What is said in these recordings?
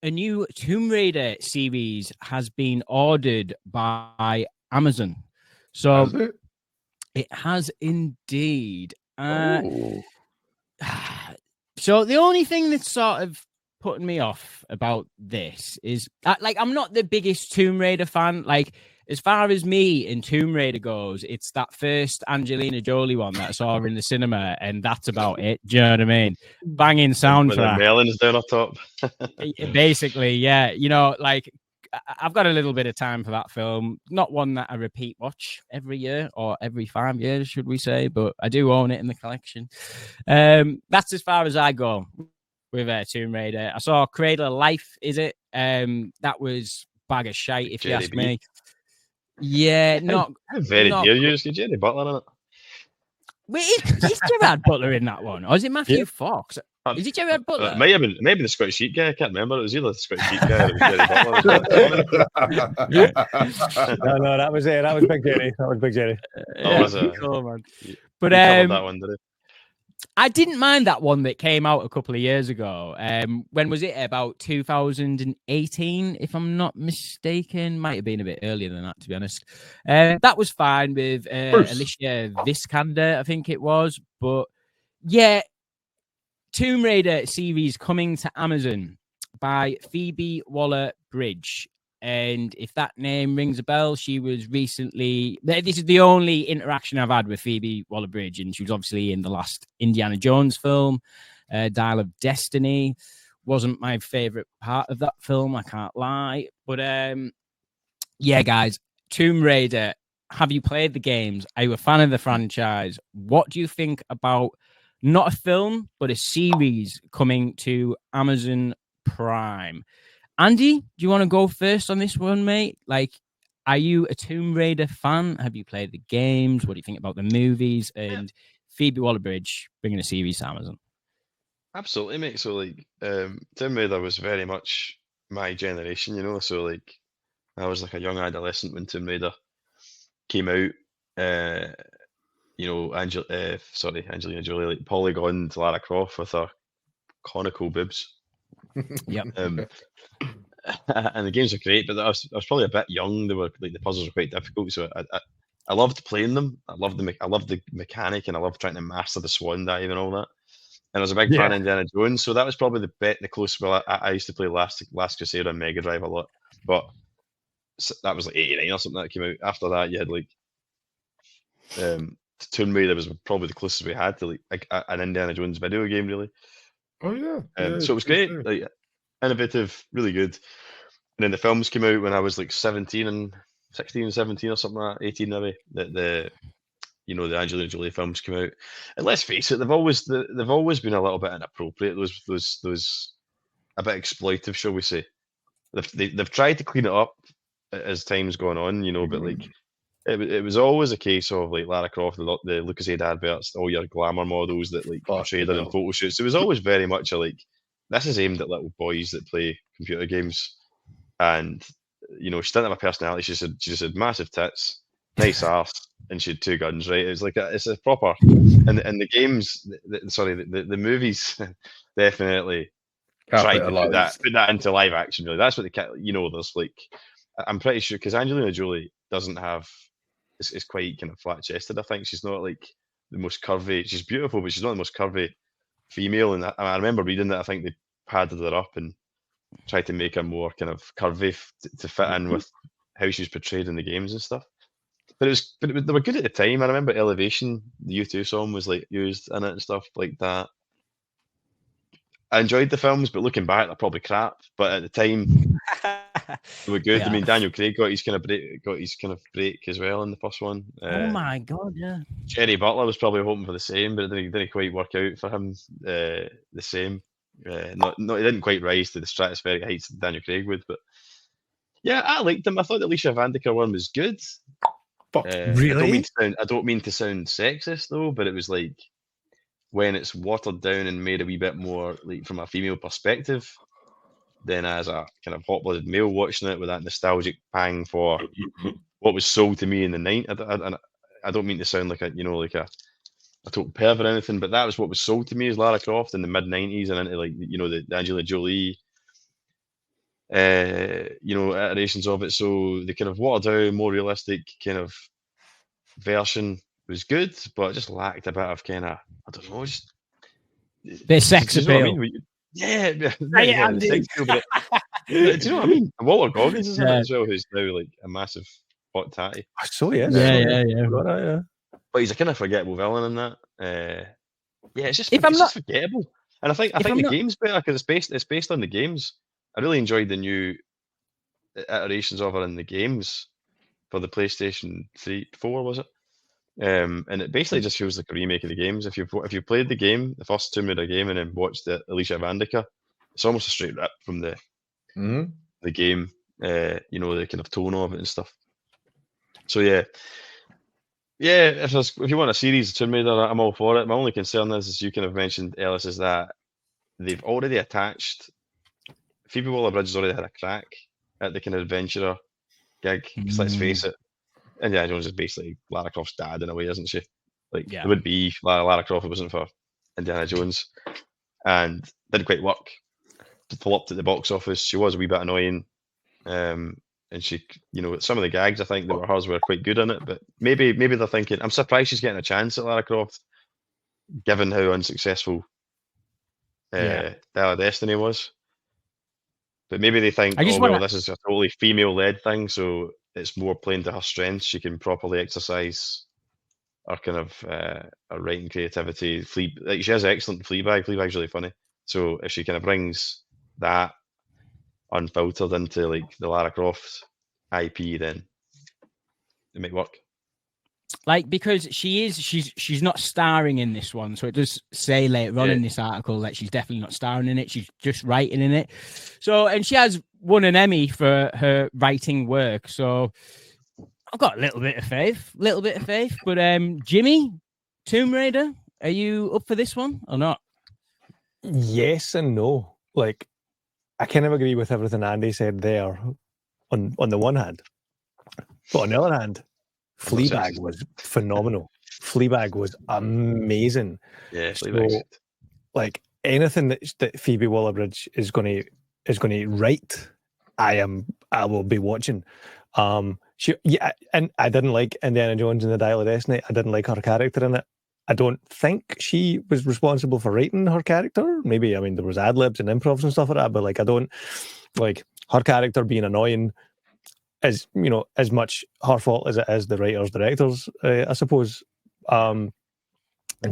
a new Tomb Raider series has been ordered by Amazon. So it has indeed. So the only thing that's sort of putting me off about this is like I'm not the biggest Tomb Raider fan. Like as far as me and Tomb Raider goes, it's that first Angelina Jolie one that I saw in the cinema, and that's about it. Do you know what I mean? Banging soundtrack. With the melons down up top. Basically, yeah. You know, like I've got a little bit of time for that film. Not one that I repeat watch every year or every 5 years, should we say, but I do own it in the collection. That's as far as I go with Tomb Raider. I saw Cradle of Life, is it? That was bag of shite, if you ask me. Yeah, not very dear you. Is Jerry Butler in it? Wait, is Gerard Butler in that one, or is it Matthew Fox? Is it Gerard Butler? It might have been the Scottish Sheep guy. I can't remember. It was either the Scottish Sheep guy or it was Jerry Butler. No, that was it. That was Big Jerry. Cool, man. But that one, did he? I didn't mind that one that came out a couple of years ago. When was it? About 2018, if I'm not mistaken. Might have been a bit earlier than that, to be honest. That was fine with Alicia Vikander, I think it was. But yeah, Tomb Raider series coming to Amazon by Phoebe Waller-Bridge. And if that name rings a bell, she was recently... This is the only interaction I've had with Phoebe Waller-Bridge, and she was obviously in the last Indiana Jones film, Dial of Destiny. Wasn't my favourite part of that film, I can't lie. But yeah, guys, Tomb Raider, have you played the games? Are you a fan of the franchise? What do you think about not a film, but a series coming to Amazon Prime? Andy, do you want to go first on this one, mate? Like, are you a Tomb Raider fan? Have you played the games? What do you think about the movies? And Phoebe Waller-Bridge bringing a series to Amazon. Absolutely, mate. So, like, Tomb Raider was very much my generation, you know? So, like, I was like a young adolescent when Tomb Raider came out. You know, Angelina Jolie, like Polygon to Lara Croft with her conical boobs. Yep. And the games are great, but I was probably a bit young. They were like the puzzles were quite difficult, so I loved playing them. I loved the mechanic, and I loved trying to master the swan dive and all that. And I was a big fan of Indiana Jones, so that was probably the closest. Well, I used to play Last Crusade on Mega Drive a lot, but that was like '89 or something that came out. After that, you had like Tomb Raider was probably the closest we had to like an Indiana Jones video game, really. Oh yeah. So it was great, like innovative, really good. And then the films came out when I was like 16, 17 or something like that, 18 maybe. The Angelina Jolie films came out, and let's face it, they've always been a little bit inappropriate. Those a bit exploitive, shall we say? They've tried to clean it up as time's gone on, you know, but like it was always a case of like Lara Croft, the Lucozade adverts, all your glamour models that like portrayed her in photo shoots. It was always very much a like, this is aimed at little boys that play computer games, and you know, she didn't have a personality. She just had massive tits, nice arse, and she had 2 guns. Right? It was like it's a proper. And the games, the movies, definitely tried to put that into live action. Really, that's what there's like, I'm pretty sure because Angelina Jolie doesn't have. It's quite kind of flat chested. I think she's not like the most curvy. She's beautiful, but she's not the most curvy female. And I remember reading that I think they padded her up and tried to make her more kind of curvy to fit in with how she was portrayed in the games and stuff. But they were good at the time. I remember Elevation, the U2 song, was like used in it and stuff like that. I enjoyed the films, but looking back, they're probably crap. But at the time, they were good. Yeah. I mean, Daniel Craig got his kind of break as well in the first one. Oh my god, yeah. Jerry Butler was probably hoping for the same, but it didn't quite work out for him. The same. He didn't quite rise to the stratospheric heights that Daniel Craig would. But yeah, I liked him. I thought the Alicia Vikander one was good. Really? I don't mean to sound sexist though, but it was like when it's watered down and made a wee bit more like from a female perspective, then as a kind of hot-blooded male watching it with that nostalgic pang for what was sold to me in the 90s. I don't mean to sound like a total perv or anything, but that was what was sold to me as Lara Croft in the mid-90s and into like the Angelina Jolie iterations of it. So the kind of watered down, more realistic kind of version was good, but it just lacked a bit of kind of, I don't know, just the sex do you know what I appeal. mean? Yeah, Yeah, the sex appeal. But do you know what I mean? Walter Goggins is in it as well, who's now like a massive hot tatty. So yes, Yeah. But he's a kind of forgettable villain in that. It's just If I'm just forgettable. And I think the not- game's better because it's based on the games. I really enjoyed the new iterations of her in the games for the PlayStation 4, was it? And it basically just feels like a remake of the games. If you played the game, the first Tomb Raider game, and then watched the Alicia Vikander, it's almost a straight rip from the game. The kind of tone of it and stuff. So yeah. If you want a series of Tomb Raider, I'm all for it. My only concern is, as you kind of mentioned, Ellis, is that they've already attached Phoebe Waller-Bridge has already had a crack at the kind of adventurer gig. Because let's face it, Indiana Jones is basically Lara Croft's dad in a way, isn't she? Like, it would be Lara Croft if it wasn't for Indiana Jones. And didn't quite work. Flopped at the box office. She was a wee bit annoying. And she, some of the gags I think that were hers were quite good in it. But maybe they're thinking, I'm surprised she's getting a chance at Lara Croft, given how unsuccessful Dial of Destiny was. But maybe they think, this is a totally female-led thing, so it's more playing to her strengths. She can properly exercise her kind of her writing creativity. She has excellent Fleabag. Fleabag's really funny. So if she kind of brings that unfiltered into like the Lara Croft IP, then it might work. Like, because she's not starring in this one, so it does say later on in this article that she's definitely not starring in it. She's just writing in it. So, and she has won an Emmy for her writing work. So I've got a little bit of faith. But Jimmy, Tomb Raider, are you up for this one or not? Yes and no. Like, I kind of agree with everything Andy said there on the one hand, but on the other hand, Fleabag was phenomenal. Fleabag was amazing. Yeah, Fleabag. Like, anything that Phoebe Waller-Bridge is going to write, I will be watching. And I didn't like Indiana Jones and the Dial of Destiny. I didn't like her character in it. I don't think she was responsible for writing her character. Maybe, there was ad libs and improvs and stuff like that, but like, I don't like her character being annoying. As as much her fault as it is the writers, directors, I suppose. In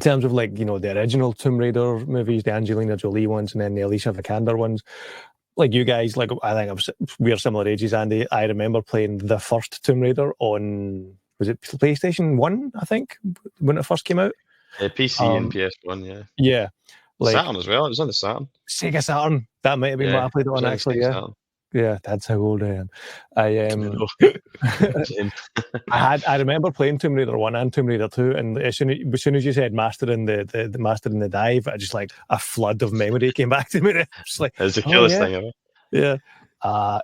terms of like, the original Tomb Raider movies, the Angelina Jolie ones, and then the Alicia Vikander ones, like you guys, like I think we're similar ages, Andy. I remember playing the first Tomb Raider on, was it PlayStation 1, I think, when it first came out? PC and PS1, yeah. Yeah. Like, Saturn as well. It was on the Saturn. Sega Saturn. That might have been what I played it on, actually, yeah. Saturn. Yeah, that's how old I am. I remember playing Tomb Raider 1 and Tomb Raider 2, and as soon as you said mastering the mastering the dive, I just like a flood of memory came back to me. It's like, it's the coolest thing ever. Yeah.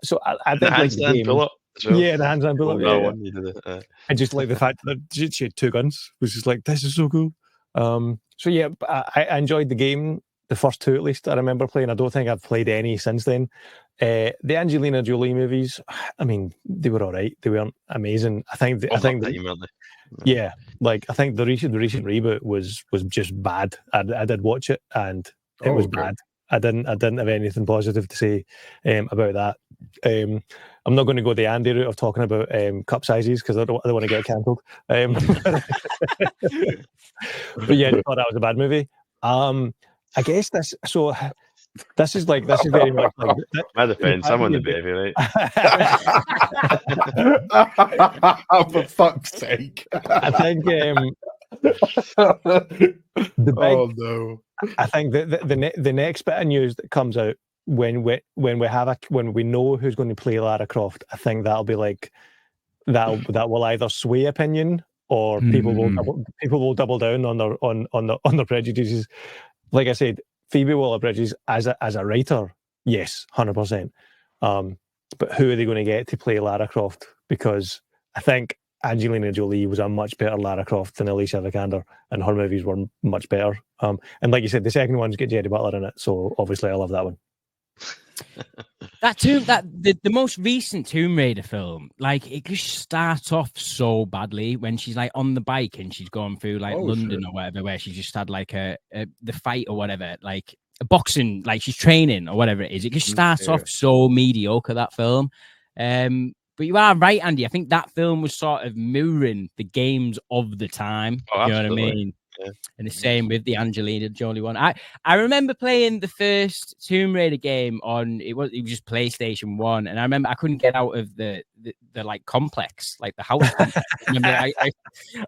So I did like the game. Pull up as well. Yeah, the handstand pull up. Yeah. One, you did it. I just like the fact that she had two guns. Was just like, this is so cool. So yeah, I enjoyed the game. The first two, at least, I remember playing. I don't think I've played any since then. The Angelina Jolie movies, they were all right. They weren't amazing. I think yeah, like I think the recent reboot was just bad. I did watch it and it was bad. I didn't have anything positive to say about that. I'm not going to go the Andy route of talking about cup sizes because I don't want to get cancelled. But yeah, I thought that was a bad movie. I guess this is very much like my defense. I'm on the baby, right? For fuck's sake! I think I think the next bit of news that comes out when we know who's going to play Lara Croft, I think that'll be like that will either sway opinion or people will double down on their prejudices. Like I said, Phoebe Waller-Bridge as a writer, yes, 100%. But who are they going to get to play Lara Croft? Because I think Angelina Jolie was a much better Lara Croft than Alicia Vikander, and her movies were much better. And like you said, the second one's got Jerry Butler in it, so obviously I love that one. the most recent Tomb Raider film, like it just starts off so badly when she's like on the bike and she's going through like London or whatever, where she just had like the fight or whatever, like a boxing, like she's training or whatever it is. It just starts off so mediocre, that film. But you are right, Andy. I think that film was sort of mirroring the games of the time. Oh, you know what I mean? Yeah. And the same with the Angelina Jolie one. I remember playing the first Tomb Raider game on it was just PlayStation 1, and I remember I couldn't get out of the like complex, like the house complex.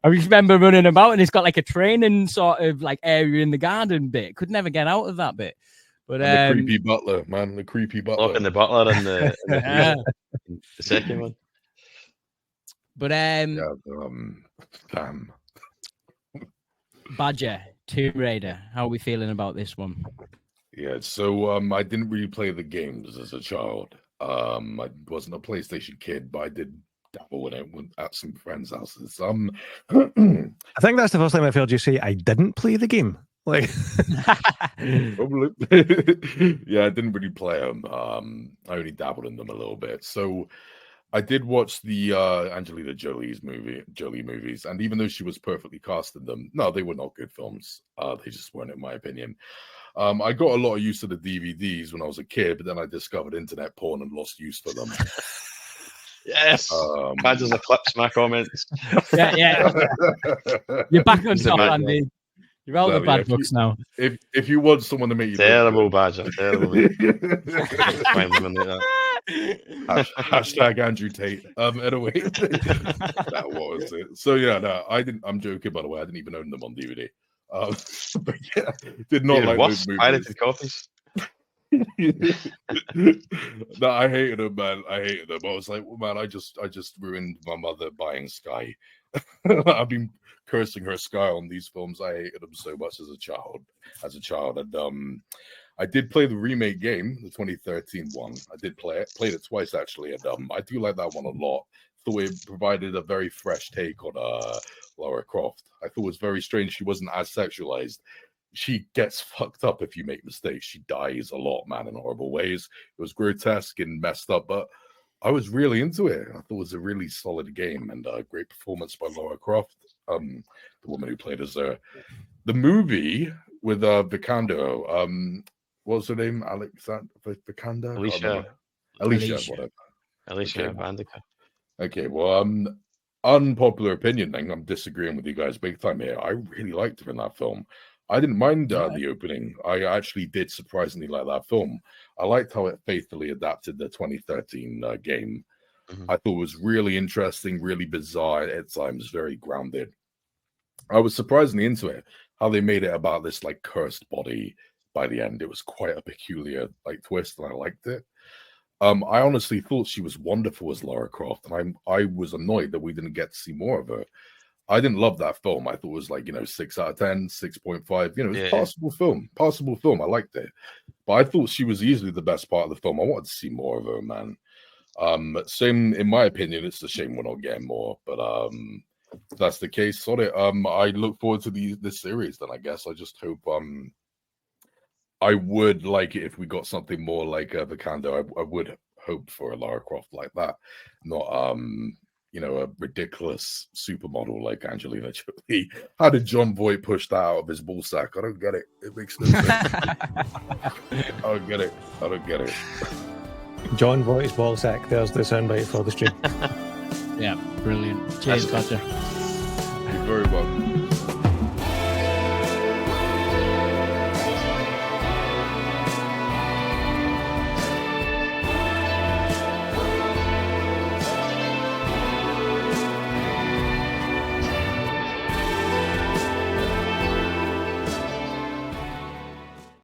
I remember running about, and it's got like a training sort of like area in the garden bit. Could never get out of that bit. But and the creepy butler, man, the creepy butler. Locking the butler and the second one. But damn. Badger, Tomb Raider. How are we feeling about this one? Yeah, so I didn't really play the games as a child. I wasn't a PlayStation kid, but I did dabble in it at some friends' houses. I think that's the first time I've heard you say I didn't play the game. Like, probably. Yeah, I didn't really play them. I only dabbled in them a little bit. So I did watch the Angelina Jolie movies, and even though she was perfectly cast in them, no, they were not good films. They just weren't, in my opinion. I got a lot of use of the DVDs when I was a kid, but then I discovered internet porn and lost use for them. Yes. Badges of clips, my comments. Yeah. You're back on top, Andy. You're all the bad books now. If you want someone to make you terrible, Badger, terrible. Hashtag Andrew Tate. Anyway, that was it. So yeah, no, I didn't. I'm joking, by the way. I didn't even own them on DVD. But yeah, did not like those movies. Pirated copies. No, I hated them, man. I hated them. I was like, well, man, I just ruined my mother buying Sky. I've been cursing her Sky on these films. I hated them so much as a child. And I did play the remake game, the 2013 one. I did played it twice actually, and I do like that one a lot. Thought it provided a very fresh take on Lara Croft. I thought it was very strange she wasn't as sexualized. She gets fucked up if you make mistakes. She dies a lot, man, in horrible ways. It was grotesque and messed up, but I was really into it. I thought it was a really solid game and a great performance by Lara Croft, the woman who played as her. The movie with Vikander, what was her name? Vikander? Alicia, whatever. Alicia Vikander. Okay, well, unpopular opinion thing. I'm disagreeing with you guys big time here. I really liked her in that film. I didn't mind the opening. I actually did surprisingly like that film. I liked how it faithfully adapted the 2013 game. I thought it was really interesting, really bizarre at times, very grounded. I was surprisingly into it, how they made it about this like cursed body by the end. It was quite a peculiar like twist, and I liked it. I honestly thought she was wonderful as Lara Croft, and I was annoyed that we didn't get to see more of her. I didn't love that film. I thought it was like, 6 out of 10, 6.5. It was a passable film. I liked it. But I thought she was easily the best part of the film. I wanted to see more of her, man. Same, in my opinion, it's a shame we're not getting more. But if that's the case, on it. I look forward to this series then, I guess. I just hope I would like it if we got something more like Vikander. I would hope for a Lara Croft like that. Not a ridiculous supermodel like Angelina Jolie. How did John Voight push that out of his ballsack? I don't get it. It makes no sense. I don't get it. John Voight's ballsack. There's the soundbite for the stream. Yeah, brilliant. Cheers, Badger. You're very welcome.